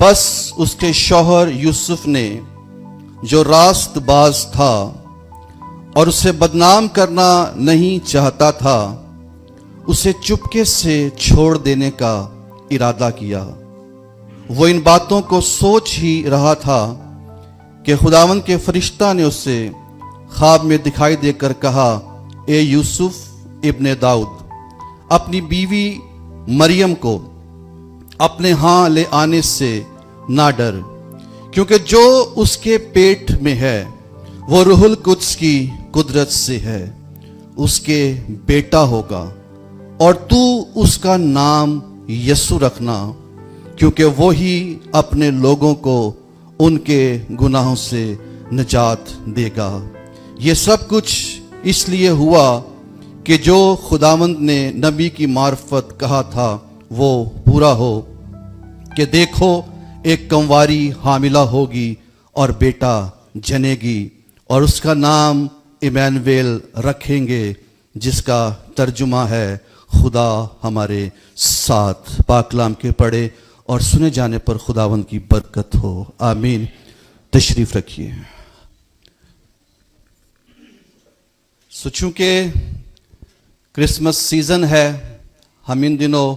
بس اس کے شوہر یوسف نے جو راست باز تھا اور اسے بدنام کرنا نہیں چاہتا تھا اسے چپکے سے چھوڑ دینے کا ارادہ کیا۔ وہ ان باتوں کو سوچ ہی رہا تھا کہ خداوند کے فرشتہ نے اسے خواب میں دکھائی دے کر کہا، اے یوسف ابن داؤد، اپنی بیوی مریم کو اپنے ہاں لے آنے سے نہ ڈر، کیونکہ جو اس کے پیٹ میں ہے وہ روح القدس کی قدرت سے ہے، اس کے بیٹا ہوگا اور تو اس کا نام یسوع رکھنا، کیونکہ وہی اپنے لوگوں کو ان کے گناہوں سے نجات دے گا۔ یہ سب کچھ اس لیے ہوا کہ جو خداوند نے نبی کی معرفت کہا تھا وہ پورا ہو، کہ دیکھو ایک کنواری حاملہ ہوگی اور بیٹا جنے گی اور اس کا نام ایمانویل رکھیں گے، جس کا ترجمہ ہے خدا ہمارے ساتھ۔ پاک کلام کے پڑھے اور سنے جانے پر خداوند کی برکت ہو، آمین۔ تشریف رکھیے۔ چونکہ کرسمس سیزن ہے، ہم ان دنوں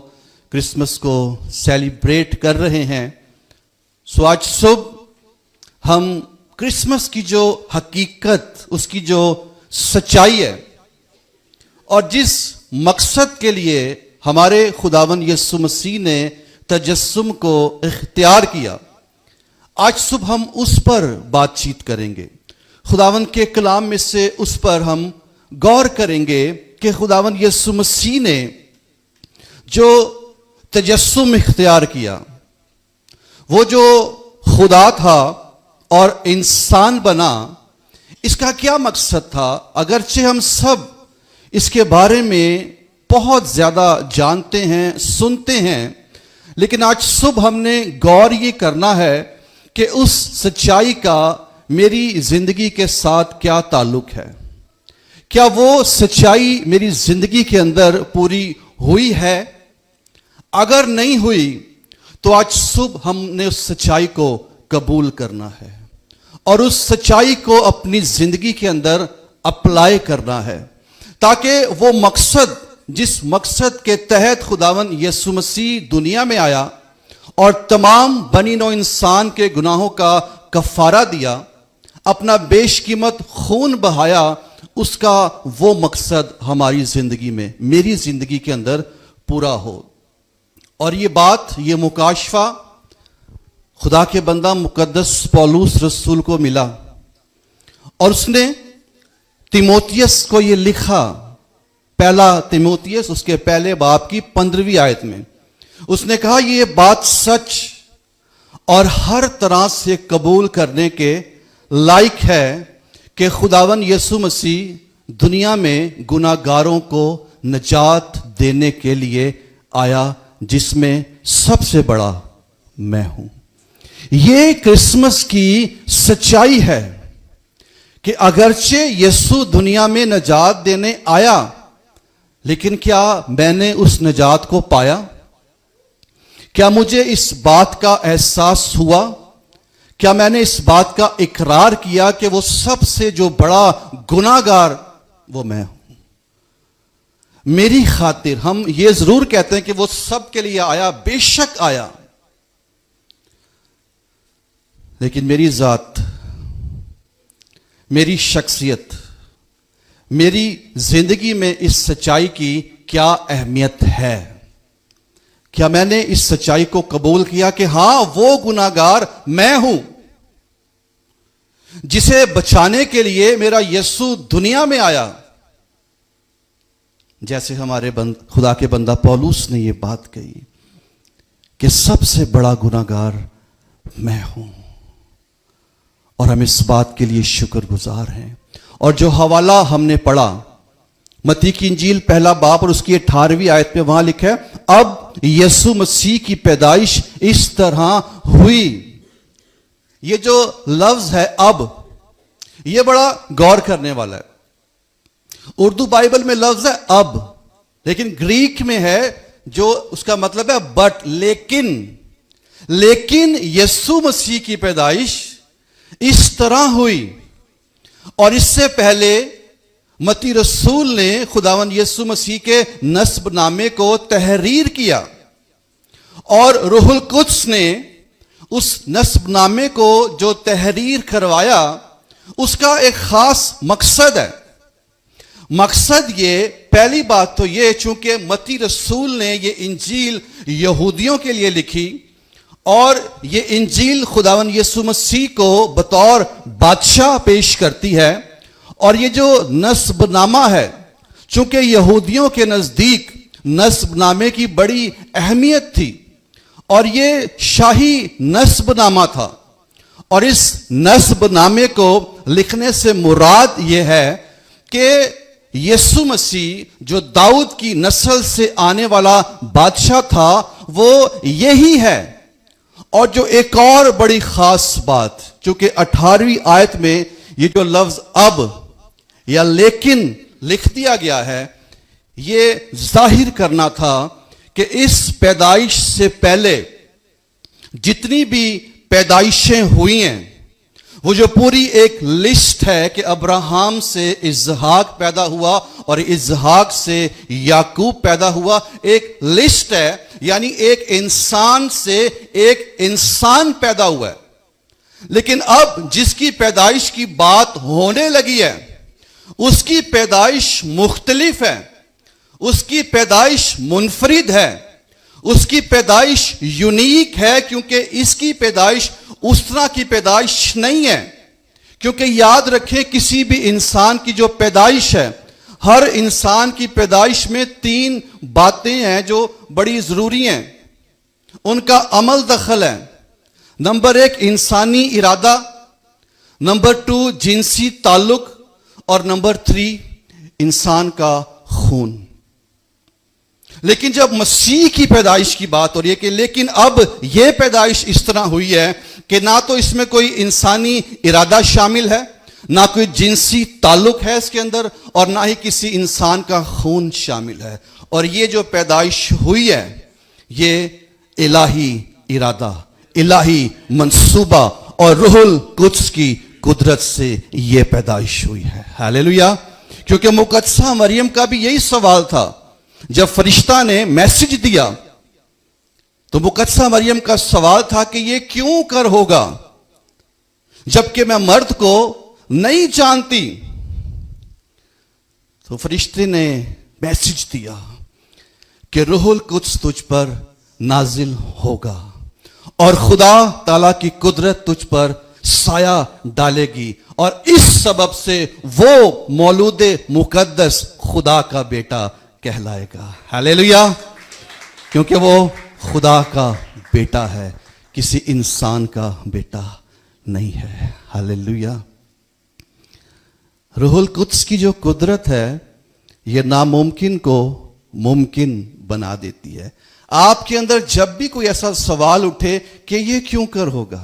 کرسمس کو سیلیبریٹ کر رہے ہیں، آج صبح ہم کرسمس کی جو حقیقت، اس کی جو سچائی ہے اور جس مقصد کے لیے ہمارے خداوند یسوع مسیح نے تجسم کو اختیار کیا، آج صبح ہم اس پر بات چیت کریں گے۔ خداوند کے کلام میں سے اس پر ہم غور کریں گے کہ خداوند یسوع مسیح نے جو تجسم اختیار کیا، وہ جو خدا تھا اور انسان بنا، اس کا کیا مقصد تھا؟ اگرچہ ہم سب اس کے بارے میں بہت زیادہ جانتے ہیں، سنتے ہیں، لیکن آج صبح ہم نے غور یہ کرنا ہے کہ اس سچائی کا میری زندگی کے ساتھ کیا تعلق ہے۔ کیا وہ سچائی میری زندگی کے اندر پوری ہوئی ہے؟ اگر نہیں ہوئی تو آج صبح ہم نے اس سچائی کو قبول کرنا ہے اور اس سچائی کو اپنی زندگی کے اندر اپلائی کرنا ہے، تاکہ وہ مقصد، جس مقصد کے تحت خداوند یسوع مسیح دنیا میں آیا اور تمام بنی نوع انسان کے گناہوں کا کفارہ دیا، اپنا بیش قیمت خون بہایا، اس کا وہ مقصد ہماری زندگی میں، میری زندگی کے اندر پورا ہو۔ اور یہ بات، یہ مکاشفہ خدا کے بندہ مقدس پولس رسول کو ملا اور اس نے تیموتیس کو یہ لکھا، پہلا تیموتیس اس کے پہلے باب کی 15ویں آیت میں اس نے کہا، یہ بات سچ اور ہر طرح سے قبول کرنے کے لائق ہے کہ خداوند یسوع مسیح دنیا میں گناہ گاروں کو نجات دینے کے لیے آیا، جس میں سب سے بڑا میں ہوں۔ یہ کرسمس کی سچائی ہے کہ اگرچہ یسوع دنیا میں نجات دینے آیا، لیکن کیا میں نے اس نجات کو پایا؟ کیا مجھے اس بات کا احساس ہوا؟ کیا میں نے اس بات کا اقرار کیا کہ وہ سب سے جو بڑا گناہ گار وہ میں ہوں؟ میری خاطر ہم یہ ضرور کہتے ہیں کہ وہ سب کے لیے آیا، بے شک آیا، لیکن میری ذات، میری شخصیت، میری زندگی میں اس سچائی کی کیا اہمیت ہے؟ کیا میں نے اس سچائی کو قبول کیا کہ ہاں وہ گناہ گار میں ہوں جسے بچانے کے لیے میرا یسوع دنیا میں آیا؟ جیسے ہمارے خدا کے بندہ پولس نے یہ بات کہی کہ سب سے بڑا گناہ گار میں ہوں، اور ہم اس بات کے لیے شکر گزار ہیں۔ اور جو حوالہ ہم نے پڑھا متی کی انجیل پہلا باب اور اس کی 18ویں آیت پہ، وہاں لکھا ہے، اب یسوع مسیح کی پیدائش اس طرح ہوئی۔ یہ جو لفظ ہے اب، یہ بڑا غور کرنے والا ہے۔ اردو بائبل میں لفظ ہے اب، لیکن گریک میں ہے جو اس کا مطلب ہے بٹ، لیکن یسوع مسیح کی پیدائش اس طرح ہوئی. اور اس سے پہلے متی رسول نے خداوند یسوع مسیح کے نسب نامے کو تحریر کیا، اور روح القدس نے اس نسب نامے کو جو تحریر کروایا اس کا ایک خاص مقصد ہے. مقصد یہ، پہلی بات تو یہ، چونکہ متی رسول نے یہ انجیل یہودیوں کے لیے لکھی، اور یہ انجیل خداوند یسوع مسیح کو بطور بادشاہ پیش کرتی ہے. اور یہ جو نسب نامہ ہے، چونکہ یہودیوں کے نزدیک نسب نامے کی بڑی اہمیت تھی، اور یہ شاہی نسب نامہ تھا، اور اس نسب نامے کو لکھنے سے مراد یہ ہے کہ یسوع مسیح جو داؤد کی نسل سے آنے والا بادشاہ تھا وہ یہی ہے. اور جو ایک اور بڑی خاص بات، چونکہ 18ویں آیت میں یہ جو لفظ اب یا لیکن لکھ دیا گیا ہے، یہ ظاہر کرنا تھا کہ اس پیدائش سے پہلے جتنی بھی پیدائشیں ہوئی ہیں، وہ جو پوری ایک لسٹ ہے کہ ابراہم سے اسحاق پیدا ہوا اور اسحاق سے یعقوب پیدا ہوا، ایک لسٹ ہے. یعنی ایک انسان سے ایک انسان پیدا ہوا ہے. لیکن اب جس کی پیدائش کی بات ہونے لگی ہے اس کی پیدائش مختلف ہے، اس کی پیدائش منفرد ہے، اس کی پیدائش یونیک ہے، کیونکہ اس کی پیدائش اس طرح کی پیدائش نہیں ہے. کیونکہ یاد رکھیں، کسی بھی انسان کی جو پیدائش ہے، ہر انسان کی پیدائش میں 3 باتیں ہیں جو بڑی ضروری ہیں. ان کا عمل دخل ہے. نمبر 1 انسانی ارادہ، نمبر 2 جنسی تعلق، اور نمبر 3 انسان کا خون. لیکن جب مسیح کی پیدائش کی بات ہو رہی ہے کہ لیکن اب یہ پیدائش اس طرح ہوئی ہے کہ نہ تو اس میں کوئی انسانی ارادہ شامل ہے، نہ کوئی جنسی تعلق ہے اس کے اندر، اور نہ ہی کسی انسان کا خون شامل ہے. اور یہ جو پیدائش ہوئی ہے یہ الہی ارادہ، الہی منصوبہ اور روح القدس کی قدرت سے یہ پیدائش ہوئی ہے. ہاللیلویا. کیونکہ مقدسہ مریم کا بھی یہی سوال تھا. جب فرشتہ نے میسج دیا تو مقدسہ مریم کا سوال تھا کہ یہ کیوں کر ہوگا جبکہ میں مرد کو نہیں جانتی. تو فرشتے نے میسج دیا کہ روح القدس تجھ پر نازل ہوگا اور خدا تعالیٰ کی قدرت تجھ پر سایہ ڈالے گی، اور اس سبب سے وہ مولود مقدس خدا کا بیٹا کہلائے گا. ہاللیلویا. کیونکہ وہ خدا کا بیٹا ہے، کسی انسان کا بیٹا نہیں ہے. ہاللیلویا. روح القدس کی جو قدرت ہے یہ ناممکن کو ممکن بنا دیتی ہے. آپ کے اندر جب بھی کوئی ایسا سوال اٹھے کہ یہ کیوں کر ہوگا،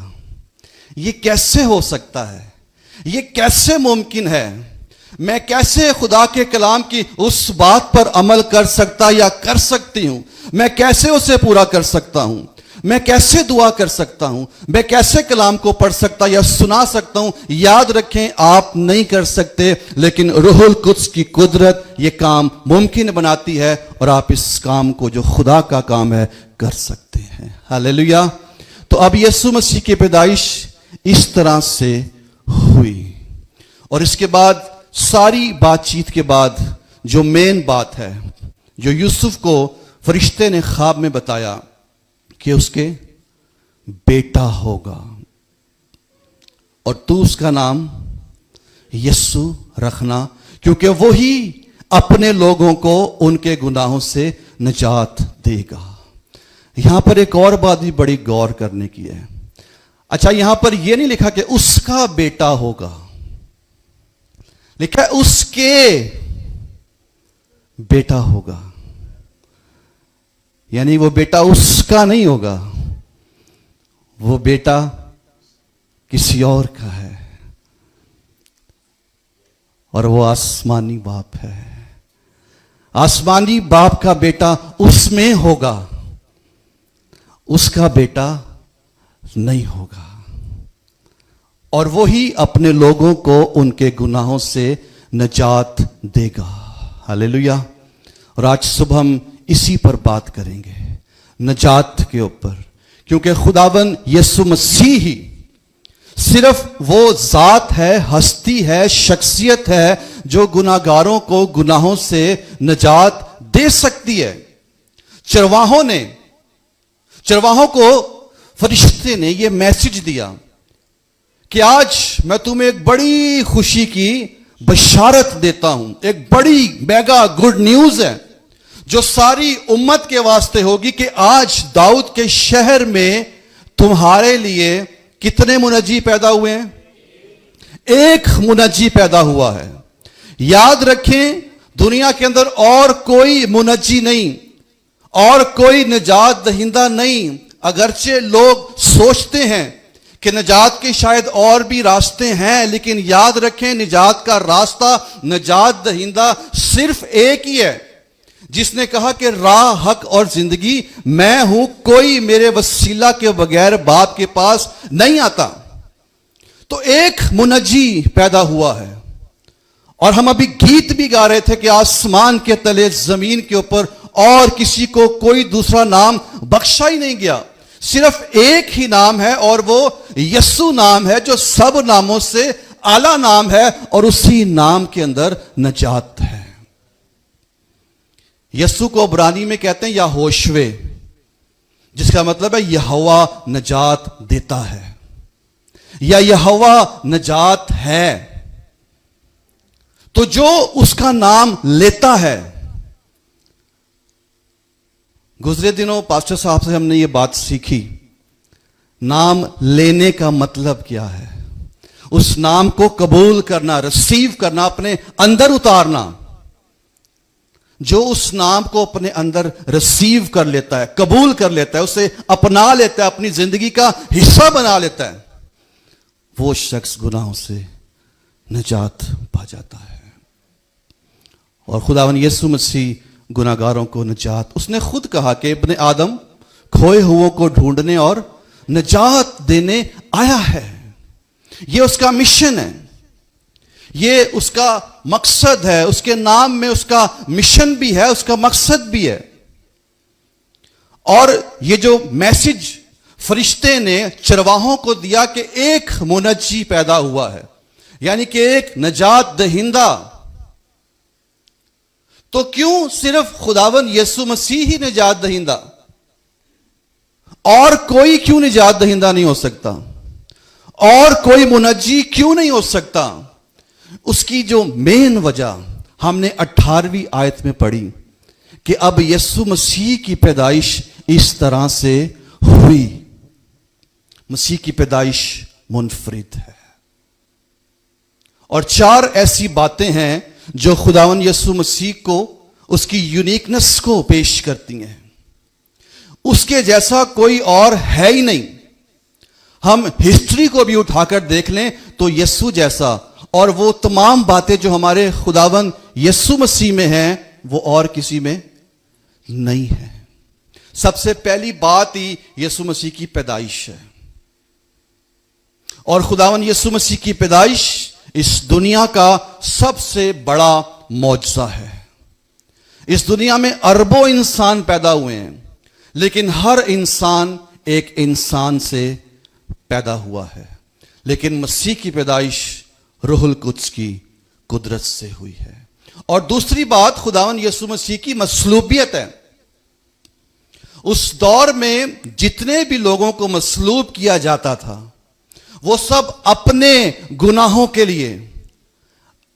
یہ کیسے ہو سکتا ہے، یہ کیسے ممکن ہے، میں کیسے خدا کے کلام کی اس بات پر عمل کر سکتا یا کر سکتی ہوں، میں کیسے اسے پورا کر سکتا ہوں، میں کیسے دعا کر سکتا ہوں، میں کیسے کلام کو پڑھ سکتا یا سنا سکتا ہوں. یاد رکھیں آپ نہیں کر سکتے، لیکن روح القدس کی قدرت یہ کام ممکن بناتی ہے، اور آپ اس کام کو جو خدا کا کام ہے کر سکتے ہیں. ہاللیلویا. تو اب یسوع مسیح کی پیدائش اس طرح سے ہوئی، اور اس کے بعد ساری بات چیت کے بعد جو مین بات ہے، جو یوسف کو فرشتے نے خواب میں بتایا کہ اس کے بیٹا ہوگا اور تو اس کا نام یسوع رکھنا، کیونکہ وہی اپنے لوگوں کو ان کے گناہوں سے نجات دے گا. یہاں پر ایک اور بات بھی بڑی غور کرنے کی ہے. اچھا، یہاں پر یہ نہیں لکھا کہ اس کا بیٹا ہوگا، لکھا ہے اس کے بیٹا ہوگا. یعنی وہ بیٹا اس کا نہیں ہوگا، وہ بیٹا کسی اور کا ہے، اور وہ آسمانی باپ ہے. آسمانی باپ کا بیٹا اس میں ہوگا. اس کا بیٹا نہیں ہوگا، اور وہی اپنے لوگوں کو ان کے گناہوں سے نجات دے گا۔ ہاللیلویا۔ اور آج صبح ہم اسی پر بات کریں گے، نجات کے اوپر، کیونکہ خداوند یسوع مسیح ہی صرف وہ ذات ہے، ہستی ہے، شخصیت ہے جو گناہگاروں کو گناہوں سے نجات دے سکتی ہے۔ چرواہوں کو فرشتے نے یہ میسج دیا کہ آج میں تمہیں ایک بڑی خوشی کی بشارت دیتا ہوں، ایک بڑی میگا گڈ نیوز ہے جو ساری امت کے واسطے ہوگی کہ آج داؤد کے شہر میں تمہارے لیے کتنے منجی پیدا ہوئے ہیں؟ ایک منجی پیدا ہوا ہے۔ یاد رکھیں، دنیا کے اندر اور کوئی منجی نہیں، اور کوئی نجات دہندہ نہیں، اگرچہ لوگ سوچتے ہیں کہ نجات کے شاید اور بھی راستے ہیں، لیکن یاد رکھیں نجات کا راستہ، نجات دہندہ صرف ایک ہی ہے، جس نے کہا کہ راہ، حق اور زندگی میں ہوں، کوئی میرے وسیلہ کے بغیر باپ کے پاس نہیں آتا۔ تو ایک منجی پیدا ہوا ہے، اور ہم ابھی گیت بھی گا رہے تھے کہ آسمان کے تلے زمین کے اوپر اور کسی کو کوئی دوسرا نام بخشا ہی نہیں گیا، صرف ایک ہی نام ہے، اور وہ یسوع نام ہے جو سب ناموں سے اعلیٰ نام ہے، اور اسی نام کے اندر نجات ہے۔ یسوع کو عبرانی میں کہتے ہیں یہوشوے، جس کا مطلب ہے یہوہ نجات دیتا ہے، یا یہوہ نجات ہے۔ تو جو اس کا نام لیتا ہے، گزرے دنوں پاسٹر صاحب سے ہم نے یہ بات سیکھی، نام لینے کا مطلب کیا ہے، اس نام کو قبول کرنا، ریسیو کرنا، اپنے اندر اتارنا۔ جو اس نام کو اپنے اندر ریسیو کر لیتا ہے، قبول کر لیتا ہے، اسے اپنا لیتا ہے، اپنی زندگی کا حصہ بنا لیتا ہے، وہ شخص گناہوں سے نجات پا جاتا ہے۔ اور خداوند یسوع مسیح گناہگاروں کو نجات، اس نے خود کہا کہ ابن آدم کھوئے ہوئوں کو ڈھونڈنے اور نجات دینے آیا ہے۔ یہ اس کا مشن ہے، یہ اس کا مقصد ہے، اس کے نام میں اس کا مشن بھی ہے، اس کا مقصد بھی ہے۔ اور یہ جو میسج فرشتے نے چرواہوں کو دیا کہ ایک منجی پیدا ہوا ہے، یعنی کہ ایک نجات دہندہ، تو کیوں صرف خداوند یسوع مسیح ہی نجات دہندہ؟ اور کوئی کیوں نجات دہندہ نہیں ہو سکتا؟ اور کوئی منجی کیوں نہیں ہو سکتا؟ اس کی جو مین وجہ ہم نے 18ویں آیت میں پڑھی کہ اب یسوع مسیح کی پیدائش اس طرح سے ہوئی۔ مسیح کی پیدائش منفرد ہے، اور 4 ایسی باتیں ہیں جو خداوند یسوع مسیح کو، اس کی یونیکنس کو پیش کرتی ہیں۔ اس کے جیسا کوئی اور ہے ہی نہیں۔ ہم ہسٹری کو بھی اٹھا کر دیکھ لیں تو یسوع جیسا، اور وہ تمام باتیں جو ہمارے خداوند یسوع مسیح میں ہیں وہ اور کسی میں نہیں ہے۔ سب سے پہلی بات ہی یسوع مسیح کی پیدائش ہے، اور خداوند یسوع مسیح کی پیدائش اس دنیا کا سب سے بڑا معجزہ ہے۔ اس دنیا میں اربوں انسان پیدا ہوئے ہیں، لیکن ہر انسان ایک انسان سے پیدا ہوا ہے، لیکن مسیح کی پیدائش روح القدس کی قدرت سے ہوئی ہے۔ اور دوسری بات خداوند یسوع مسیح کی مصلوبیت ہے۔ اس دور میں جتنے بھی لوگوں کو مصلوب کیا جاتا تھا وہ سب اپنے گناہوں کے لیے،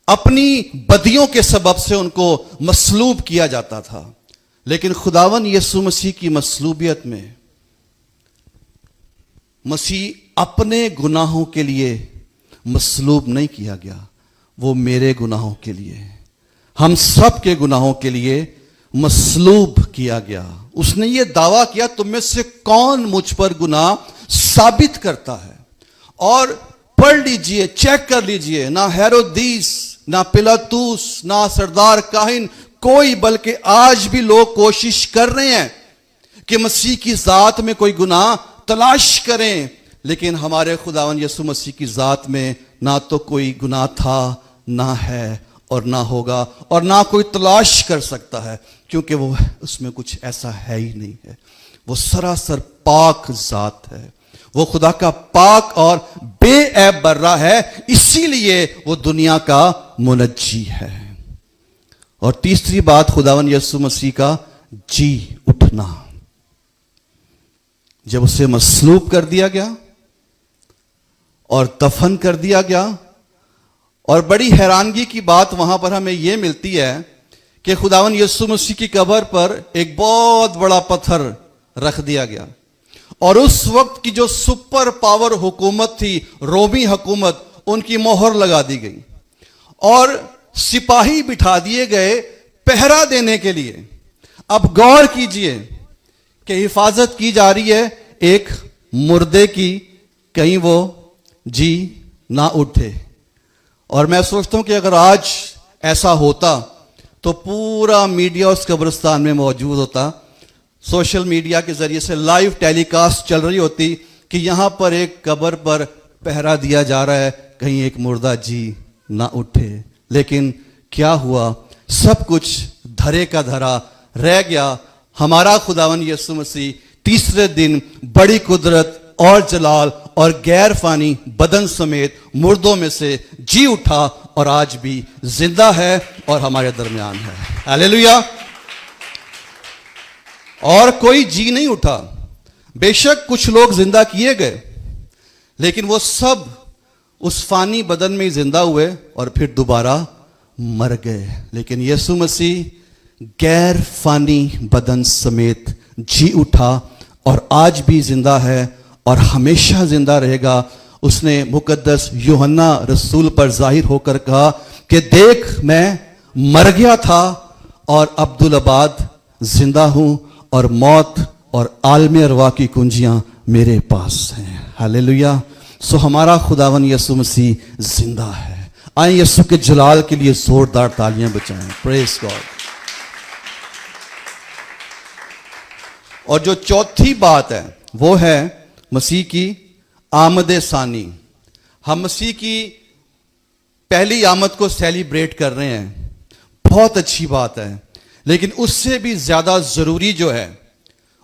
اپنی بدیوں کے سبب سے ان کو مصلوب کیا جاتا تھا، لیکن خداوند یسوع مسیح کی مصلوبیت میں مسیح اپنے گناہوں کے لیے مصلوب نہیں کیا گیا، وہ میرے گناہوں کے لیے، ہم سب کے گناہوں کے لیے مصلوب کیا گیا۔ اس نے یہ دعویٰ کیا تم میں سے کون مجھ پر گناہ ثابت کرتا ہے؟ اور پڑھ لیجئے، چیک کر لیجئے، نہ ہیرودیس، نہ پلاطوس، نہ سردار کاہن، کوئی، بلکہ آج بھی لوگ کوشش کر رہے ہیں کہ مسیح کی ذات میں کوئی گناہ تلاش کریں، لیکن ہمارے خداوند یسوع مسیح کی ذات میں نہ تو کوئی گناہ تھا، نہ ہے اور نہ ہوگا، اور نہ کوئی تلاش کر سکتا ہے، کیونکہ وہ اس میں کچھ ایسا ہے ہی نہیں ہے۔ وہ سراسر پاک ذات ہے، وہ خدا کا پاک اور بے عیب برہ ہے، اسی لیے وہ دنیا کا منجی ہے۔ اور تیسری بات خداوند یسوع مسیح کا جی اٹھنا۔ جب اسے مصلوب کر دیا گیا اور دفن کر دیا گیا، اور بڑی حیرانگی کی بات وہاں پر ہمیں یہ ملتی ہے کہ خداوند یسوع مسیح کی قبر پر ایک بہت بڑا پتھر رکھ دیا گیا، اور اس وقت کی جو سپر پاور حکومت تھی، رومی حکومت، ان کی مہر لگا دی گئی، اور سپاہی بٹھا دیے گئے پہرا دینے کے لیے۔ اب غور کیجئے کہ حفاظت کی جا رہی ہے ایک مردے کی، کہیں وہ جی نہ اٹھے۔ اور میں سوچتا ہوں کہ اگر آج ایسا ہوتا تو پورا میڈیا اس قبرستان میں موجود ہوتا، سوشل میڈیا کے ذریعے سے لائیو ٹیلی کاسٹ چل رہی ہوتی کہ یہاں پر ایک قبر پر پہرا دیا جا رہا ہے، کہیں ایک مردہ جی نہ اٹھے۔ لیکن کیا ہوا؟ سب کچھ دھرے کا دھرا رہ گیا۔ ہمارا خداوند یسوع مسیح تیسرے دن بڑی قدرت اور جلال اور غیر فانی بدن سمیت مردوں میں سے جی اٹھا، اور آج بھی زندہ ہے اور ہمارے درمیان ہے۔ ہاللیلویا۔ اور کوئی جی نہیں اٹھا، بے شک کچھ لوگ زندہ کیے گئے، لیکن وہ سب اس فانی بدن میں ہی زندہ ہوئے اور پھر دوبارہ مر گئے۔ لیکن یسوع مسیح غیر فانی بدن سمیت جی اٹھا اور آج بھی زندہ ہے اور ہمیشہ زندہ رہے گا۔ اس نے مقدس یوحنا رسول پر ظاہر ہو کر کہا کہ دیکھ، میں مر گیا تھا اور عبدالآباد زندہ ہوں، اور موت اور عالم ارواح کی کنجیاں میرے پاس ہیں۔ ہاللیلویا۔ سو ہمارا خداوند یسوع مسیح زندہ ہے۔ آئیں یسوع کے جلال کے لیے زوردار تالیاں بجائیں۔ پریز گاڈ۔ اور جو چوتھی بات ہے وہ ہے مسیح کی آمد ثانی۔ ہم مسیح کی پہلی آمد کو سیلیبریٹ کر رہے ہیں، بہت اچھی بات ہے، لیکن اس سے بھی زیادہ ضروری جو ہے،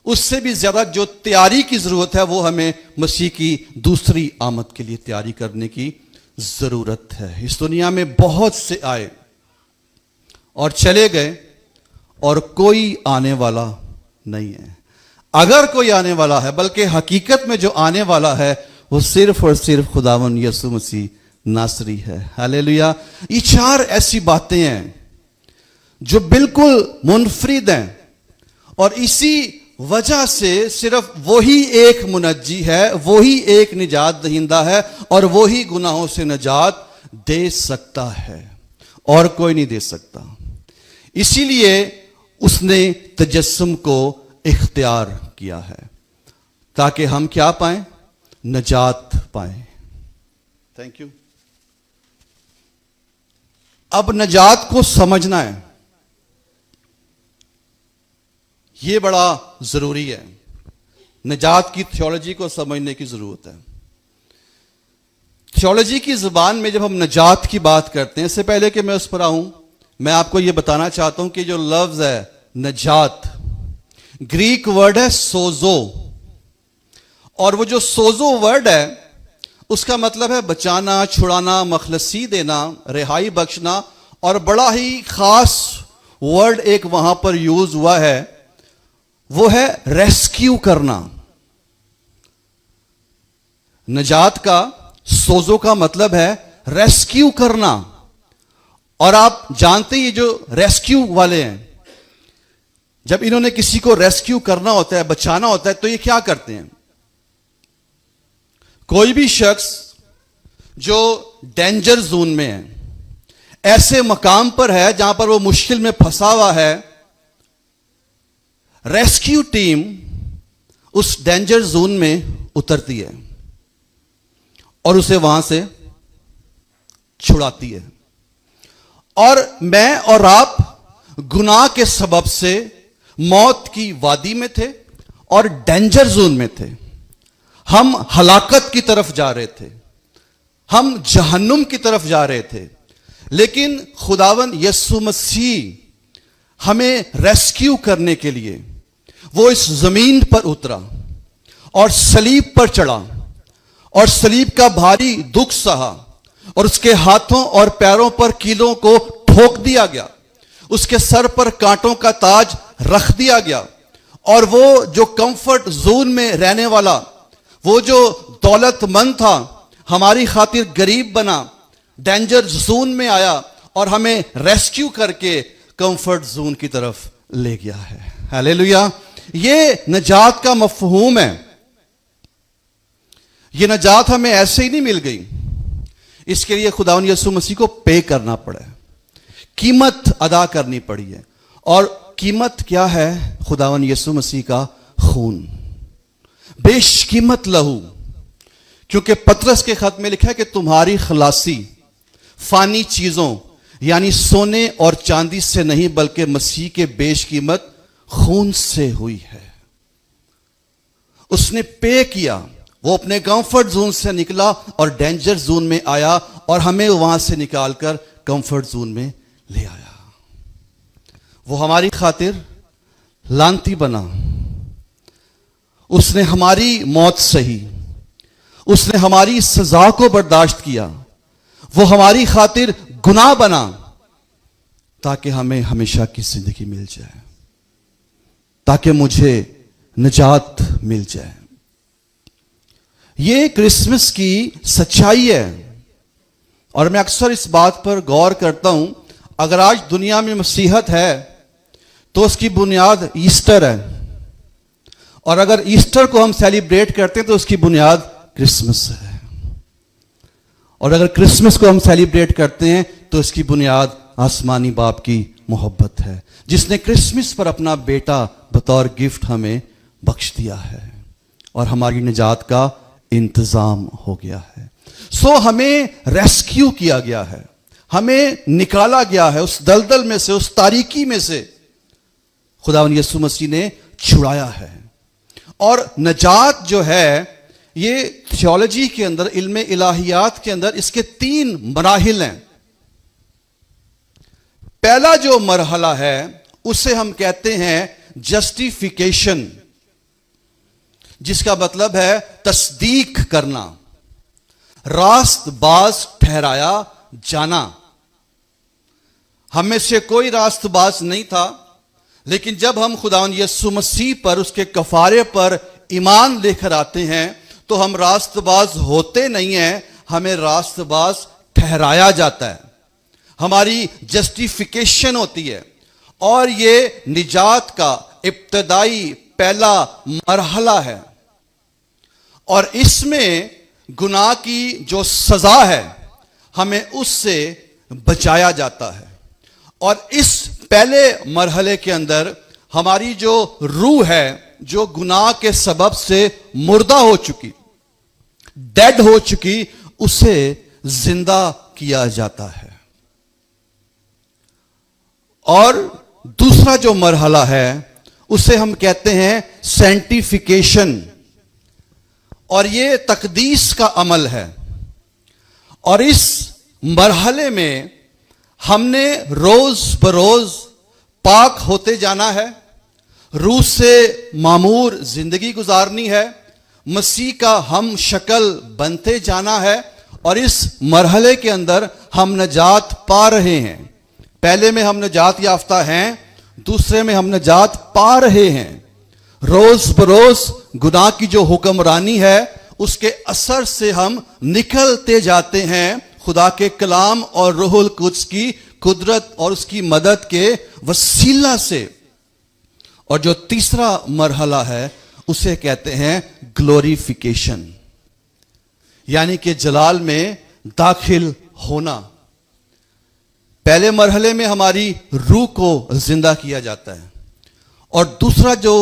اس سے بھی زیادہ جو تیاری کی ضرورت ہے، وہ ہمیں مسیح کی دوسری آمد کے لیے تیاری کرنے کی ضرورت ہے۔ اس دنیا میں بہت سے آئے اور چلے گئے، اور کوئی آنے والا نہیں ہے۔ اگر کوئی آنے والا ہے، بلکہ حقیقت میں جو آنے والا ہے، وہ صرف اور صرف خداوند یسوع مسیح ناصری ہے۔ ہاللیلویا۔ یہ چار ایسی باتیں ہیں جو بالکل منفرد ہیں، اور اسی وجہ سے صرف وہی ایک منجی ہے، وہی ایک نجات دہندہ ہے، اور وہی گناہوں سے نجات دے سکتا ہے، اور کوئی نہیں دے سکتا۔ اسی لیے اس نے تجسم کو اختیار کیا ہے، تاکہ ہم کیا پائیں؟ نجات پائیں۔ Thank you. اب نجات کو سمجھنا ہے، یہ بڑا ضروری ہے۔ نجات کی تھیولوجی کو سمجھنے کی ضرورت ہے۔ تھیولوجی کی زبان میں جب ہم نجات کی بات کرتے ہیں، اس سے پہلے کہ میں اس پر آؤں، میں آپ کو یہ بتانا چاہتا ہوں کہ جو لفظ ہے نجات، گریک ورڈ ہے سوزو، اور وہ جو سوزو ورڈ ہے اس کا مطلب ہے بچانا، چھڑانا، مخلصی دینا، رہائی بخشنا، اور بڑا ہی خاص ورڈ ایک وہاں پر یوز ہوا ہے، وہ ہے ریسکیو کرنا۔ نجات کا سوزو کا مطلب ہے ریسکیو کرنا، اور آپ جانتے ہیں یہ جو ریسکیو والے ہیں، جب انہوں نے کسی کو ریسکیو کرنا ہوتا ہے، بچانا ہوتا ہے، تو یہ کیا کرتے ہیں؟ کوئی بھی شخص جو ڈینجر زون میں ہے، ایسے مقام پر ہے جہاں پر وہ مشکل میں پھنسا ہوا ہے، ریسکیو ٹیم اس ڈینجر زون میں اترتی ہے اور اسے وہاں سے چھڑاتی ہے۔ اور میں اور آپ گناہ کے سبب سے موت کی وادی میں تھے اور ڈینجر زون میں تھے۔ ہم ہلاکت کی طرف جا رہے تھے, ہم جہنم کی طرف جا رہے تھے, لیکن خداوند یسوع مسیح ہمیں ریسکیو کرنے کے لیے وہ اس زمین پر اترا اور صلیب پر چڑھا اور صلیب کا بھاری دکھ سہا, اور اس کے ہاتھوں اور پیروں پر کیلوں کو ٹھوک دیا گیا, اس کے سر پر کانٹوں کا تاج رکھ دیا گیا, اور وہ جو کمفرٹ زون میں رہنے والا, وہ جو دولت مند تھا, ہماری خاطر غریب بنا, ڈینجر زون میں آیا اور ہمیں ریسکیو کر کے کمفرٹ زون کی طرف لے گیا ہے. ہیلیلویا. یہ نجات کا مفہوم ہے. یہ نجات ہمیں ایسے ہی نہیں مل گئی, اس کے لیے خداوند یسوع مسیح کو پے کرنا پڑا ہے, قیمت ادا کرنی پڑی ہے. اور قیمت کیا ہے؟ خداوند یسوع مسیح کا خون, بیش قیمت لہو. کیونکہ پطرس کے خط میں لکھا ہے کہ تمہاری خلاصی فانی چیزوں یعنی سونے اور چاندی سے نہیں بلکہ مسیح کے بیش قیمت خون سے ہوئی ہے. اس نے پے کیا, وہ اپنے کمفرٹ زون سے نکلا اور ڈینجر زون میں آیا اور ہمیں وہاں سے نکال کر کمفرٹ زون میں لے آیا. وہ ہماری خاطر لعنتی بنا, اس نے ہماری موت سہی, اس نے ہماری سزا کو برداشت کیا, وہ ہماری خاطر گناہ بنا تاکہ ہمیں ہمیشہ کی زندگی مل جائے, تاکہ مجھے نجات مل جائے. یہ کرسمس کی سچائی ہے, اور میں اکثر اس بات پر غور کرتا ہوں. اگر آج دنیا میں مسیحت ہے تو اس کی بنیاد ایسٹر ہے, اور اگر ایسٹر کو ہم سیلیبریٹ کرتے ہیں تو اس کی بنیاد کرسمس ہے, اور اگر کرسمس کو ہم سیلیبریٹ کرتے ہیں تو اس کی بنیاد آسمانی باپ کی محبت ہے, جس نے کرسمس پر اپنا بیٹا بطور گفٹ ہمیں بخش دیا ہے اور ہماری نجات کا انتظام ہو گیا ہے. سو ہمیں ریسکیو کیا گیا ہے, ہمیں نکالا گیا ہے اس دلدل میں سے, اس تاریکی میں سے خداوند یسوع مسیح نے چھڑایا ہے. اور نجات جو ہے یہ تھیولوجی کے اندر, علم الہیات کے اندر اس کے 3 مراحل ہیں. پہلا جو مرحلہ ہے اسے ہم کہتے ہیں جسٹیفیکیشن, جس کا مطلب ہے تصدیق کرنا, راست باز ٹھہرایا جانا. ہم میں سے کوئی راست باز نہیں تھا, لیکن جب ہم خداوند یسوع مسیح پر, اس کے کفارے پر ایمان لے کر آتے ہیں تو ہم راست باز ہوتے نہیں ہیں, ہمیں راست باز ٹھہرایا جاتا ہے, ہماری جسٹیفیکیشن ہوتی ہے. اور یہ نجات کا ابتدائی پہلا مرحلہ ہے, اور اس میں گناہ کی جو سزا ہے ہمیں اس سے بچایا جاتا ہے. اور اس پہلے مرحلے کے اندر ہماری جو روح ہے, جو گناہ کے سبب سے مردہ ہو چکی, ڈیڈ ہو چکی, اسے زندہ کیا جاتا ہے. اور دوسرا جو مرحلہ ہے اسے ہم کہتے ہیں سینٹیفیکیشن, اور یہ تقدیس کا عمل ہے. اور اس مرحلے میں ہم نے روز بروز پاک ہوتے جانا ہے, روح سے معمور زندگی گزارنی ہے, مسیح کا ہم شکل بنتے جانا ہے. اور اس مرحلے کے اندر ہم نجات پا رہے ہیں. پہلے میں ہم نجات یافتہ ہیں, دوسرے میں ہم نجات پا رہے ہیں. روز بروز گناہ کی جو حکمرانی ہے اس کے اثر سے ہم نکلتے جاتے ہیں خدا کے کلام اور روح القدس کی قدرت اور اس کی مدد کے وسیلہ سے. اور جو تیسرا مرحلہ ہے اسے کہتے ہیں گلوریفیکیشن, یعنی کہ جلال میں داخل ہونا. پہلے مرحلے میں ہماری روح کو زندہ کیا جاتا ہے, اور دوسرا جو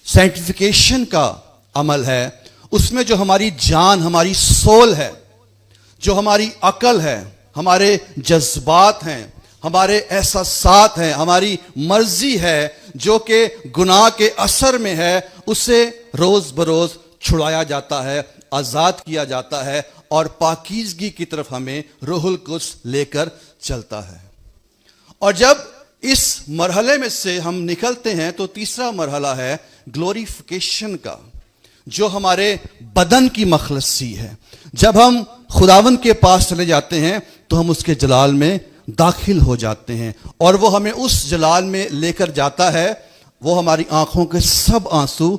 سینٹیفیکیشن کا عمل ہے اس میں جو ہماری جان, ہماری سول ہے, جو ہماری عقل ہے, ہمارے جذبات ہیں, ہمارے احساسات ہیں, ہماری مرضی ہے, جو کہ گناہ کے اثر میں ہے, اسے روز بروز چھڑایا جاتا ہے, آزاد کیا جاتا ہے, اور پاکیزگی کی طرف ہمیں روح القدس لے کر چلتا ہے. اور جب اس مرحلے میں سے ہم نکلتے ہیں تو تیسرا مرحلہ ہے گلوریفیکیشن کا, جو ہمارے بدن کی مخلصی ہے. جب ہم خداوند کے پاس چلے جاتے ہیں تو ہم اس کے جلال میں داخل ہو جاتے ہیں, اور وہ ہمیں اس جلال میں لے کر جاتا ہے. وہ ہماری آنکھوں کے سب آنسو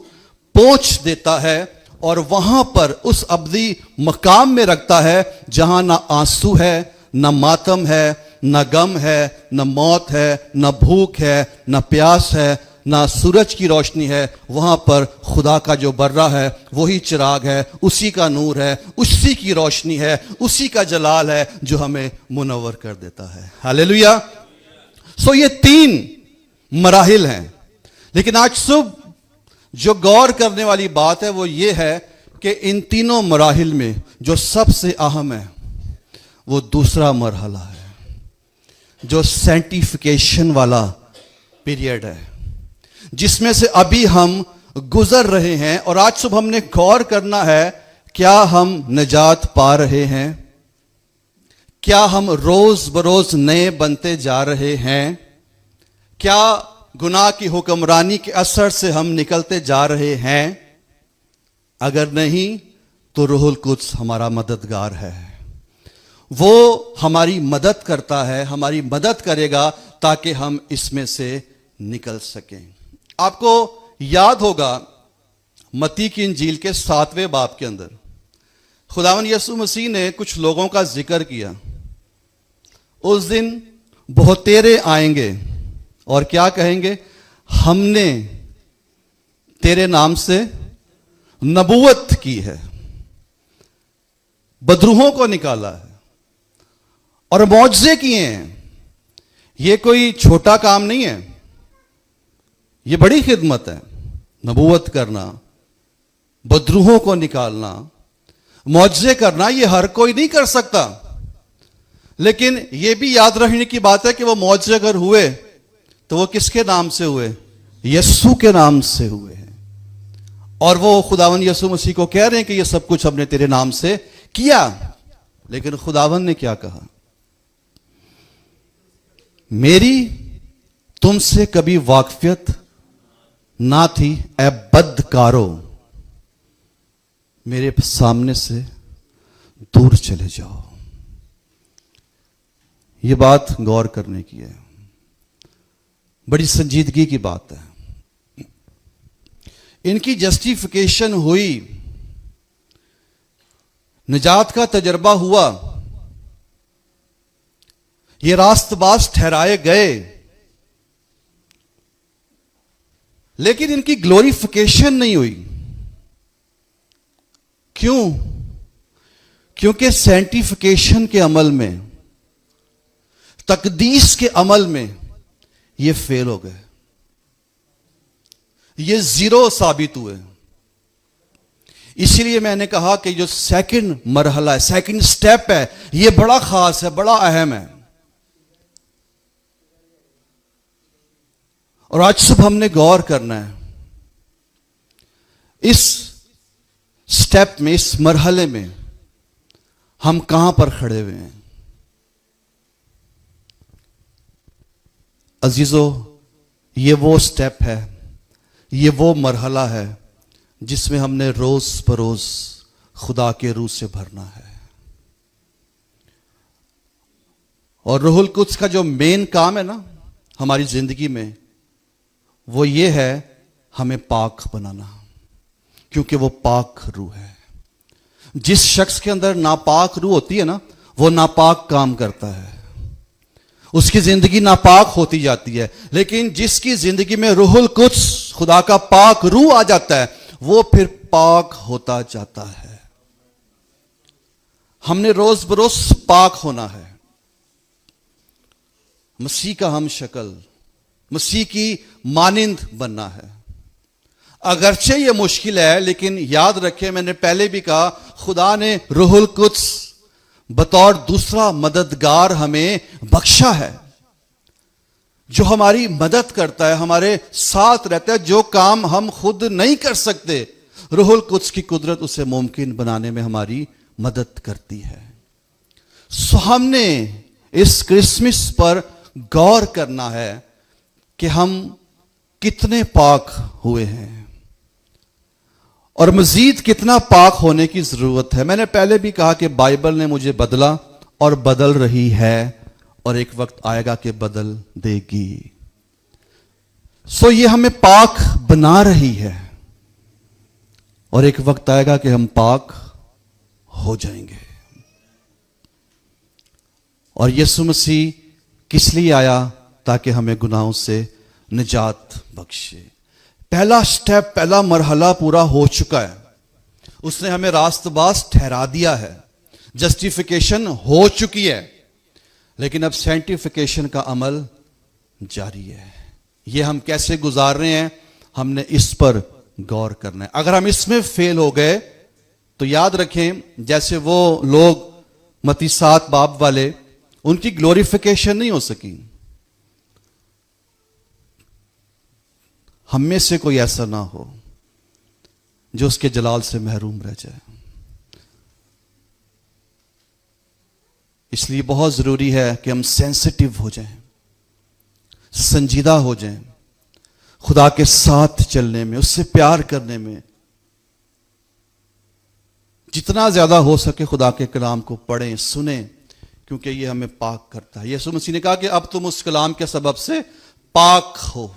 پوچھ دیتا ہے, اور وہاں پر اس ابدی مقام میں رکھتا ہے جہاں نہ آنسو ہے, نہ ماتم ہے, نہ غم ہے, نہ موت ہے, نہ بھوک ہے, نہ پیاس ہے, نہ سورج کی روشنی ہے. وہاں پر خدا کا جو برہ ہے وہی چراغ ہے, اسی کا نور ہے, اسی کی روشنی ہے, اسی کا جلال ہے جو ہمیں منور کر دیتا ہے. ہاللیلویا. سو یہ 3 مراحل ہیں, لیکن آج صبح جو غور کرنے والی بات ہے وہ یہ ہے کہ ان تینوں مراحل میں جو سب سے اہم ہے وہ دوسرا مرحلہ ہے, جو سینٹیفیکیشن والا پیریڈ ہے, جس میں سے ابھی ہم گزر رہے ہیں. اور آج صبح ہم نے غور کرنا ہے, کیا ہم نجات پا رہے ہیں؟ کیا ہم روز بروز نئے بنتے جا رہے ہیں؟ کیا گناہ کی حکمرانی کے اثر سے ہم نکلتے جا رہے ہیں؟ اگر نہیں تو روح القدس ہمارا مددگار ہے, وہ ہماری مدد کرتا ہے, ہماری مدد کرے گا تاکہ ہم اس میں سے نکل سکیں. آپ کو یاد ہوگا متی کی انجیل کے 7ویں باب کے اندر خداوند یسوع مسیح نے کچھ لوگوں کا ذکر کیا. اس دن بہتیرے آئیں گے اور کیا کہیں گے؟ ہم نے تیرے نام سے نبوت کی ہے, بدروہوں کو نکالا ہے اور معجزے کیے ہیں. یہ کوئی چھوٹا کام نہیں ہے, یہ بڑی خدمت ہے. نبوت کرنا, بدروہوں کو نکالنا, معجزے کرنا, یہ ہر کوئی نہیں کر سکتا. لیکن یہ بھی یاد رکھنے کی بات ہے کہ وہ معجزے اگر ہوئے تو وہ کس کے نام سے ہوئے؟ یسوع کے نام سے ہوئے ہیں. اور وہ خداوند یسوع مسیح کو کہہ رہے ہیں کہ یہ سب کچھ ہم نے تیرے نام سے کیا. لیکن خداوند نے کیا کہا؟ میری تم سے کبھی واقفیت نہ تھی اے بدکارو, میرے سامنے سے دور چلے جاؤ. یہ بات غور کرنے کی ہے, بڑی سنجیدگی کی بات ہے. ان کی جسٹیفیکیشن ہوئی, نجات کا تجربہ ہوا, یہ راست باز ٹھہرائے گئے, لیکن ان کی گلوریفیکیشن نہیں ہوئی. کیوں؟ کیونکہ سینٹیفیکیشن کے عمل میں, تقدیس کے عمل میں یہ فیل ہو گئے, یہ زیرو ثابت ہوئے. اسی لیے میں نے کہا کہ جو سیکنڈ مرحلہ ہے, سیکنڈ سٹیپ ہے, یہ بڑا خاص ہے, بڑا اہم ہے. اور آج صبح ہم نے غور کرنا ہے اس سٹیپ میں, اس مرحلے میں ہم کہاں پر کھڑے ہوئے ہیں. عزیزو, یہ وہ سٹیپ ہے, یہ وہ مرحلہ ہے جس میں ہم نے روز بروز خدا کے روح سے بھرنا ہے. اور روح القدس کا جو مین کام ہے نا ہماری زندگی میں, وہ یہ ہے ہمیں پاک بنانا, کیونکہ وہ پاک روح ہے. جس شخص کے اندر ناپاک روح ہوتی ہے نا, وہ ناپاک کام کرتا ہے, اس کی زندگی ناپاک ہوتی جاتی ہے. لیکن جس کی زندگی میں روح القدس, خدا کا پاک روح آ جاتا ہے, وہ پھر پاک ہوتا جاتا ہے. ہم نے روز بروز پاک ہونا ہے, مسیح کا ہم شکل, مسیح کی مانند بننا ہے. اگرچہ یہ مشکل ہے, لیکن یاد رکھیں, میں نے پہلے بھی کہا, خدا نے روح القدس بطور دوسرا مددگار ہمیں بخشا ہے, جو ہماری مدد کرتا ہے, ہمارے ساتھ رہتا ہے. جو کام ہم خود نہیں کر سکتے, روح القدس کی قدرت اسے ممکن بنانے میں ہماری مدد کرتی ہے. سو ہم نے اس کرسمس پر غور کرنا ہے کہ ہم کتنے پاک ہوئے ہیں اور مزید کتنا پاک ہونے کی ضرورت ہے. میں نے پہلے بھی کہا کہ بائبل نے مجھے بدلا اور بدل رہی ہے اور ایک وقت آئے گا کہ بدل دے گی. سو یہ ہمیں پاک بنا رہی ہے اور ایک وقت آئے گا کہ ہم پاک ہو جائیں گے. اور یسوع مسیح کس لیے آیا؟ تاکہ ہمیں گناہوں سے نجات بخشے. پہلا سٹیپ، پہلا مرحلہ پورا ہو چکا ہے. اس نے ہمیں راست باز ٹھہرا دیا ہے. جسٹیفیکیشن ہو چکی ہے، لیکن اب سینٹیفیکیشن کا عمل جاری ہے. یہ ہم کیسے گزار رہے ہیں، ہم نے اس پر غور کرنا ہے. اگر ہم اس میں فیل ہو گئے تو یاد رکھیں، جیسے وہ لوگ متی 7 باب والے، ان کی گلوریفیکیشن نہیں ہو سکی. ہم میں سے کوئی ایسا نہ ہو جو اس کے جلال سے محروم رہ جائے. اس لیے بہت ضروری ہے کہ ہم سینسٹیو ہو جائیں، سنجیدہ ہو جائیں، خدا کے ساتھ چلنے میں، اس سے پیار کرنے میں. جتنا زیادہ ہو سکے خدا کے کلام کو پڑھیں، سنیں، کیونکہ یہ ہمیں پاک کرتا ہے. یسوع مسیح نے کہا کہ اب تم اس کلام کے سبب سے پاک ہو.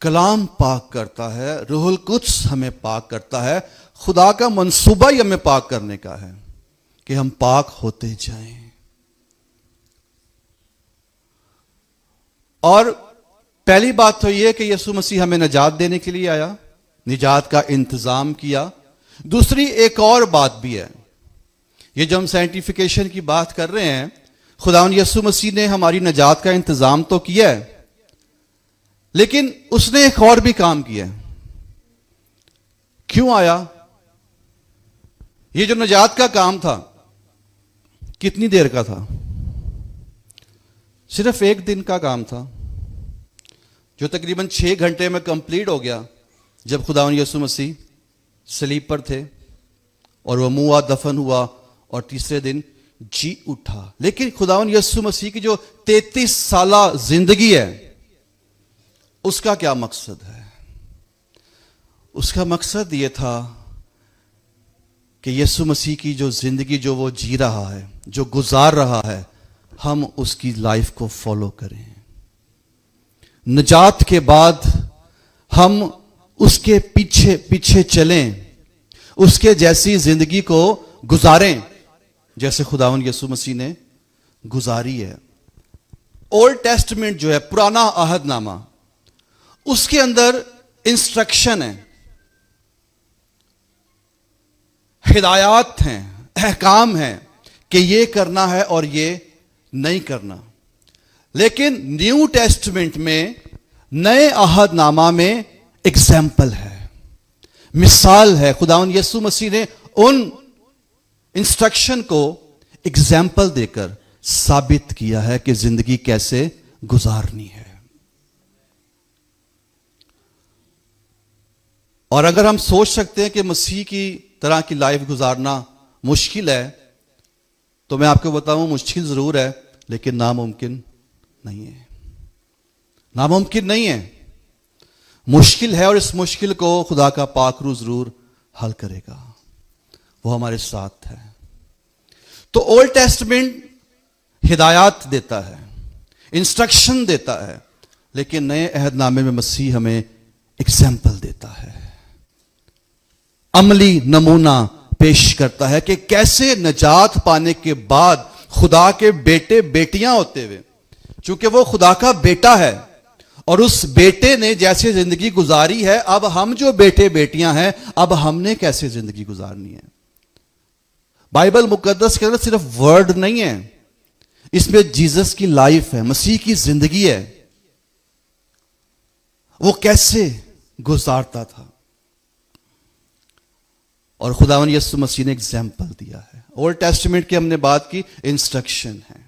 کلام پاک کرتا ہے، روح القدس ہمیں پاک کرتا ہے. خدا کا منصوبہ ہی ہمیں پاک کرنے کا ہے کہ ہم پاک ہوتے جائیں. اور پہلی بات تو یہ کہ یسوع مسیح ہمیں نجات دینے کے لیے آیا، نجات کا انتظام کیا. دوسری ایک اور بات بھی ہے. یہ جو ہم سینٹیفیکیشن کی بات کر رہے ہیں، خداوند یسوع مسیح نے ہماری نجات کا انتظام تو کیا ہے، لیکن اس نے ایک اور بھی کام کیا. کیوں آیا؟ یہ جو نجات کا کام تھا کتنی دیر کا تھا؟ صرف 1 دن کا کام تھا، جو تقریباً 6 گھنٹے میں کمپلیٹ ہو گیا جب خداوند یسوع مسیح صلیب پر تھے اور وہ موا دفن ہوا اور تیسرے دن جی اٹھا. لیکن خداوند یسوع مسیح کی جو 33 سالہ زندگی ہے، اس کا کیا مقصد ہے؟ اس کا مقصد یہ تھا کہ یسوع مسیح کی جو زندگی جو وہ جی رہا ہے، جو گزار رہا ہے، ہم اس کی لائف کو فالو کریں. نجات کے بعد ہم اس کے پیچھے پیچھے چلیں، اس کے جیسی زندگی کو گزاریں جیسے خداوند یسوع مسیح نے گزاری ہے. اولڈ ٹیسٹمنٹ جو ہے، پرانا عہد نامہ، اس کے اندر انسٹرکشن ہے، ہدایات ہیں، احکام ہیں کہ یہ کرنا ہے اور یہ نہیں کرنا. لیکن نیو ٹیسٹمنٹ میں، نئے عہد نامہ میں ایگزامپل ہے، مثال ہے. خداوند یسوع مسیح نے ان انسٹرکشن کو ایگزامپل دے کر ثابت کیا ہے کہ زندگی کیسے گزارنی ہے. اور اگر ہم سوچ سکتے ہیں کہ مسیح کی طرح کی لائف گزارنا مشکل ہے، تو میں آپ کو بتاؤں مشکل ضرور ہے، لیکن ناممکن نہیں ہے. ناممکن نہیں ہے، مشکل ہے، اور اس مشکل کو خدا کا پاک روح ضرور حل کرے گا. وہ ہمارے ساتھ ہے. تو اولڈ ٹیسٹمنٹ ہدایات دیتا ہے، انسٹرکشن دیتا ہے، لیکن نئے عہد نامے میں مسیح ہمیں ایگزامپل دیتا ہے، عملی نمونہ پیش کرتا ہے کہ کیسے نجات پانے کے بعد خدا کے بیٹے بیٹیاں ہوتے ہوئے، چونکہ وہ خدا کا بیٹا ہے اور اس بیٹے نے جیسے زندگی گزاری ہے، اب ہم جو بیٹے بیٹیاں ہیں، اب ہم نے کیسے زندگی گزارنی ہے. بائبل مقدس کے اندر صرف ورڈ نہیں ہے، اس میں جیزس کی لائف ہے، مسیح کی زندگی ہے. وہ کیسے گزارتا تھا، اور خداوند یسوع مسیح نے ایگزامپل دیا ہے. اولڈ ٹیسٹمنٹ کی ہم نے بات کی، انسٹرکشن ہے،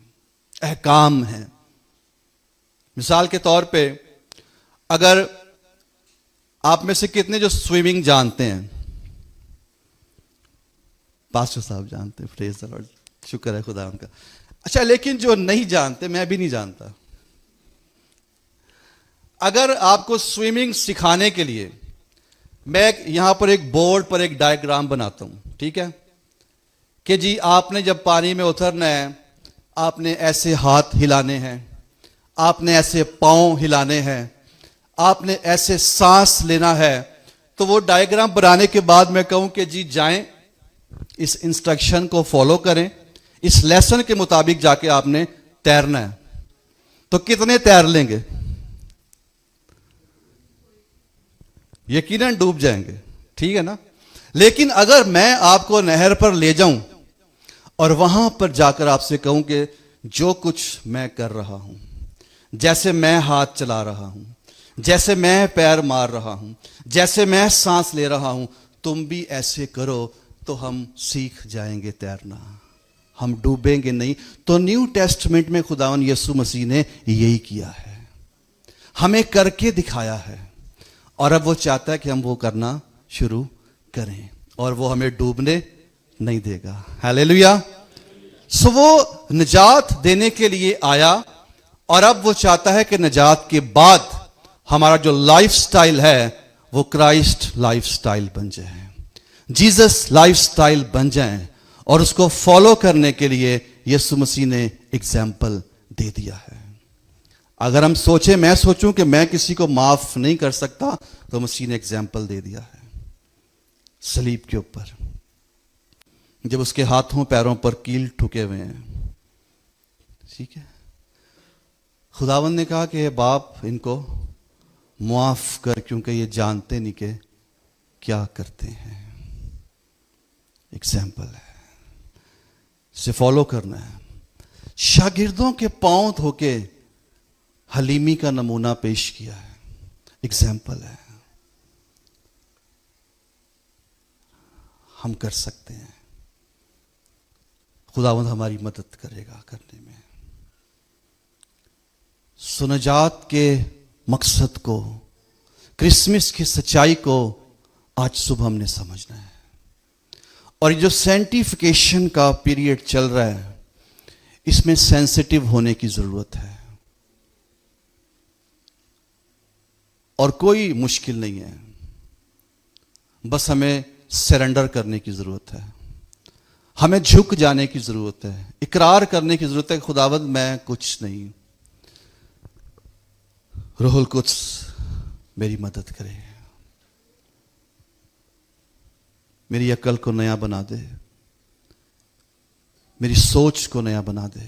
احکام ہیں. مثال کے طور پہ اگر آپ میں سے کتنے جو سوئمنگ جانتے ہیں؟ پاسٹر صاحب جانتے ہیں، پریز دی لارڈ، شکر ہے خدا ان کا. اچھا، لیکن جو نہیں جانتے، میں بھی نہیں جانتا. اگر آپ کو سوئمنگ سکھانے کے لیے میں یہاں پر ایک بورڈ پر ایک ڈائیگرام بناتا ہوں، ٹھیک ہے، کہ جی آپ نے جب پانی میں اترنا ہے آپ نے ایسے ہاتھ ہلانے ہیں، آپ نے ایسے پاؤں ہلانے ہیں، آپ نے ایسے سانس لینا ہے. تو وہ ڈائیگرام بنانے کے بعد میں کہوں کہ جی جائیں اس انسٹرکشن کو فالو کریں، اس لیسن کے مطابق جا کے آپ نے تیرنا ہے، تو کتنے تیر لیں گے؟ یقیناً ڈوب جائیں گے، ٹھیک ہے نا. لیکن اگر میں آپ کو نہر پر لے جاؤں اور وہاں پر جا کر آپ سے کہوں کہ جو کچھ میں کر رہا ہوں، جیسے میں ہاتھ چلا رہا ہوں، جیسے میں پیر مار رہا ہوں، جیسے میں سانس لے رہا ہوں، تم بھی ایسے کرو، تو ہم سیکھ جائیں گے تیرنا، ہم ڈوبیں گے نہیں. تو نیو ٹیسٹمنٹ میں خداوند یسوع مسیح نے یہی کیا ہے، ہمیں کر کے دکھایا ہے، اور اب وہ چاہتا ہے کہ ہم وہ کرنا شروع کریں، اور وہ ہمیں ڈوبنے نہیں دے گا. ہاللیلویا. سو وہ نجات دینے کے لیے آیا، اور اب وہ چاہتا ہے کہ نجات کے بعد ہمارا جو لائف سٹائل ہے وہ کرائسٹ لائف سٹائل بن جائے، جیزس لائف سٹائل بن جائیں، اور اس کو فالو کرنے کے لیے یسوع مسیح نے ایگزامپل دے دیا ہے. اگر ہم سوچیں، میں سوچوں کہ میں کسی کو معاف نہیں کر سکتا، تو مسیح نے ایگزامپل دے دیا ہے صلیب کے اوپر، جب اس کے ہاتھوں پیروں پر کیل ٹھکے ہوئے ہیں. ٹھیک ہے، خداوند نے کہا کہ اے باپ ان کو معاف کر، کیونکہ یہ جانتے نہیں کہ کیا کرتے ہیں. ایگزامپل ہے، اسے فالو کرنا ہے. شاگردوں کے پاؤں دھو کے حلیمی کا نمونہ پیش کیا ہے، ایگزامپل ہے. ہم کر سکتے ہیں، خداوند ہماری مدد کرے گا کرنے میں. سنجات کے مقصد کو، کرسمس کی سچائی کو آج صبح ہم نے سمجھنا ہے. اور جو سینٹیفیکیشن کا پیریڈ چل رہا ہے، اس میں سینسٹیو ہونے کی ضرورت ہے، اور کوئی مشکل نہیں ہے، بس ہمیں سرنڈر کرنے کی ضرورت ہے، ہمیں جھک جانے کی ضرورت ہے، اقرار کرنے کی ضرورت ہے کہ خداوند میں کچھ نہیں، روح القدس میری مدد کرے، میری عقل کو نیا بنا دے، میری سوچ کو نیا بنا دے،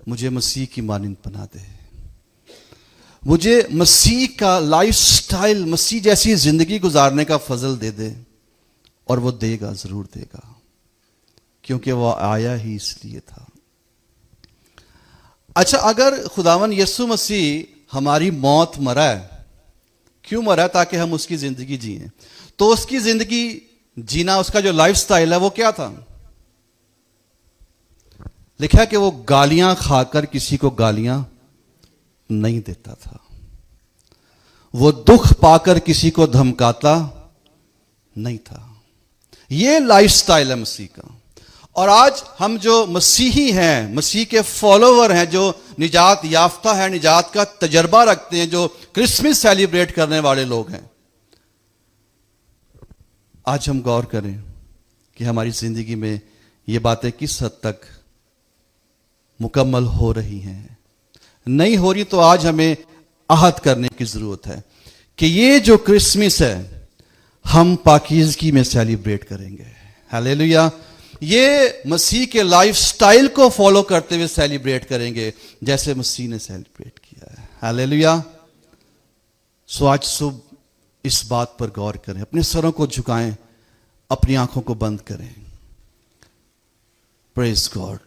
مجھے مسیح کی مانند بنا دے، مجھے مسیح کا لائف سٹائل، مسیح جیسی زندگی گزارنے کا فضل دے دے. اور وہ دے گا، ضرور دے گا، کیونکہ وہ آیا ہی اس لیے تھا. اچھا، اگر خداوند یسوع مسیح ہماری موت مرا ہے، کیوں مرا؟ تاکہ ہم اس کی زندگی جئیں. تو اس کی زندگی جینا، اس کا جو لائف سٹائل ہے وہ کیا تھا؟ لکھا کہ وہ گالیاں کھا کر کسی کو گالیاں نہیں دیتا تھا، وہ دکھ پا کر کسی کو دھمکاتا نہیں تھا. یہ لائف سٹائل ہے مسیح کا. اور آج ہم جو مسیحی ہیں، مسیح کے فالوور ہیں، جو نجات یافتہ ہیں، نجات کا تجربہ رکھتے ہیں، جو کرسمس سیلیبریٹ کرنے والے لوگ ہیں، آج ہم غور کریں کہ ہماری زندگی میں یہ باتیں کس حد تک مکمل ہو رہی ہیں. نہیں ہو رہی تو آج ہمیں عہد کرنے کی ضرورت ہے کہ یہ جو کرسمس ہے ہم پاکیزگی میں سیلیبریٹ کریں گے. ہاللیلویا. یہ مسیح کے لائف سٹائل کو فالو کرتے ہوئے سیلیبریٹ کریں گے، جیسے مسیح نے سیلیبریٹ کیا ہے. ہاللیلویا. سو آج صبح اس بات پر غور کریں، اپنے سروں کو جھکائیں، اپنی آنکھوں کو بند کریں. پریز گاڈ.